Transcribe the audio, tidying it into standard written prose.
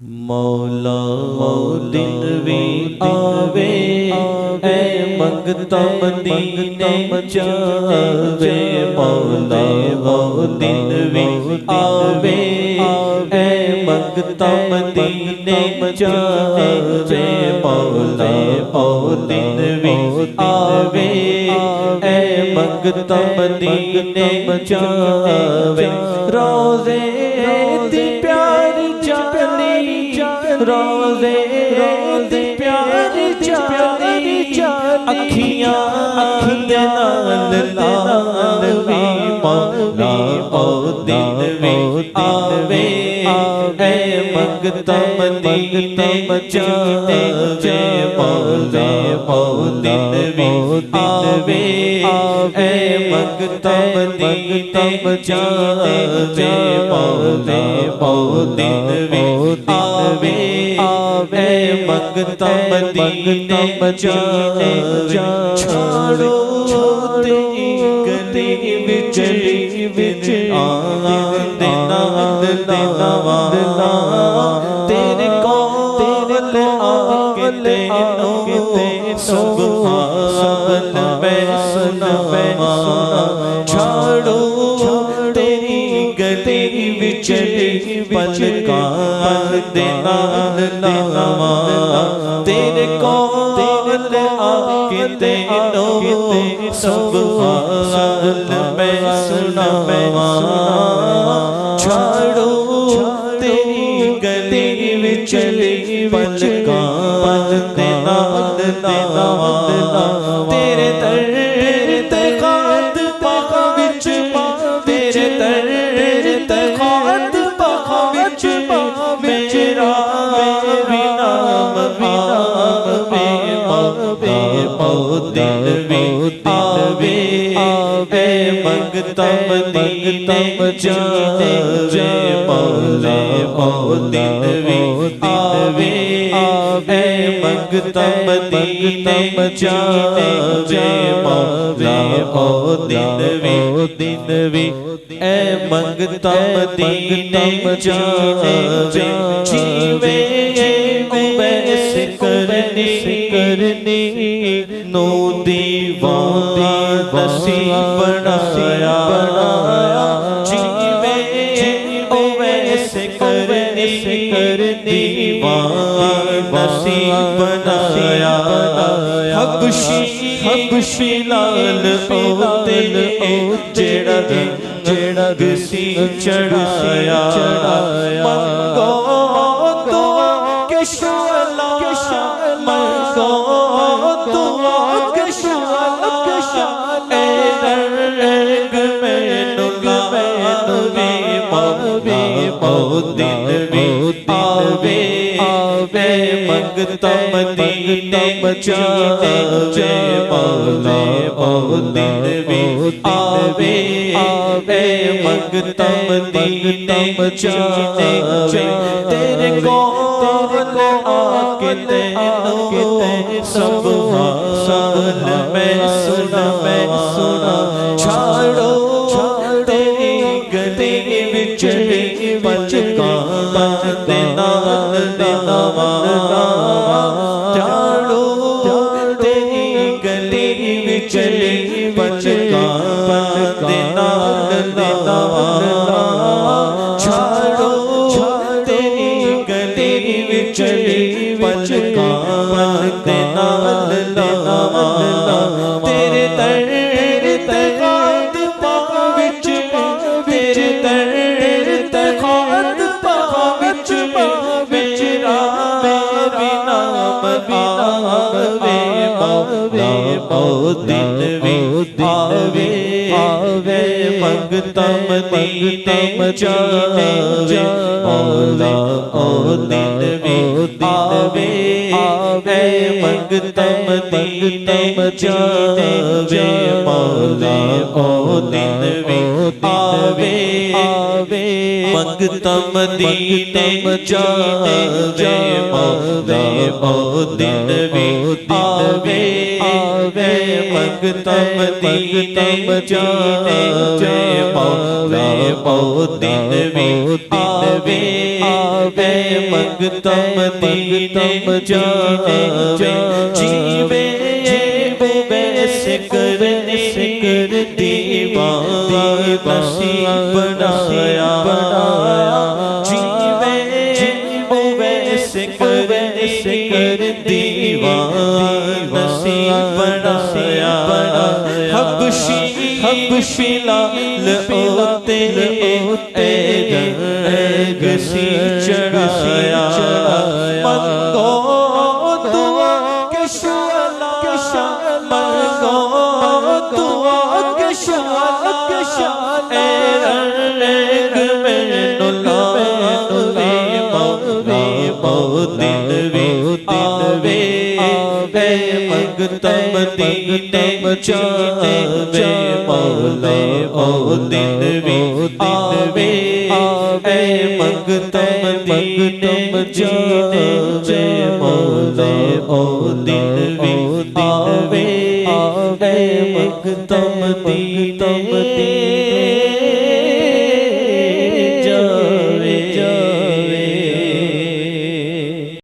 मौला दिन भी आवे ऐ मंगता मदीने जावे। मौला दिन भी आवे ऐ मंगता मदीने जावे। मौला दिन भी आवे ऐ मंगता मदीने जावे। रोज़े दी प्यारी जानी रोज़े दी प्यारी जानी अखियां दे नाल लावी। मौला दिन भी आवे ऐ मंगता मदीने जावे। मौला दिन भी आवे ऐ मंगता मदीने जावे। मौला दिन भी आवे ऐ मंगता मदीने जावे। छोड़ो तेरी गली विच आंदे नाल तेरे कोल आके तेनों सुभान मैं सुनावा। छोड़ो तेरी गली विच पलकां दे नाल लावा। तेरे कोल आके तेनों सुभान मैं सुनावा। छोड़ो तेरी गली विच पलकां दे नाल लावा। तेरे दर ते खाद पाक विच तेरे दर ते खाद पाक विच मेरा भी नाम आवे। दिन भी आवे ऐ मंगता मदीने जावे। मौला दिन भी आवे ऐ मंगता मदीने जावे। मौला दिन भी ऐ मंगता मदीने जावे। जीवे उवैस करनी नो दीवाना नसीब बनाया। जीवे उवैस करनी दीवाना नसीब बनाया। हबशी लाल जेड़ा गसी चढ़ाया। मंगो दुआ के शाला मंगो दुआ के शाला ए रंग मैनू लावे। दिन भी आवे ऐ मंगता मदीने जावे। मौला दिन भी आवे ऐ मंगता मदीने जावे। तेरे कोल आके तेनों सुभान मैं सुना। छोड़ो तेरी गली विच पलकां दे नाल लावा। छोड़ो तेरी गली विच पलकां दे नाल लावा। छोड़ो तेरी गली विच पलकां दे नाल लावा। तेरे दर ते खाद पाक विच तेरे दर ते खाद पाक विच मेरा भी नाम आवे। दिन भी आवे ऐ मंगता मदीने जावे। मौला दिन भी आवे ऐ मंगता मदीने जावे। मौला दिन भी आवे मंगता मदीने जावे। मौला दिन भी आवे मंगता मदीने जावे। मौला दिन भी आवे आवे मंगता मदीने जावे जीवे वैसे करने दीवाना नसीब बनाया जीवे वैसे करने दीवाना नसीब बनाया हबशी लाल ओते गसी चढ़ाया मंगो दुआ के शाला मंगो दुआ के शाला रंग मैनू लावे दिन वे आवे मंगता मदीने जावे मौला ओ दिन वे आवे मंगता मदीने जावे मौला ओ दिन वे आवे मंगता मदीने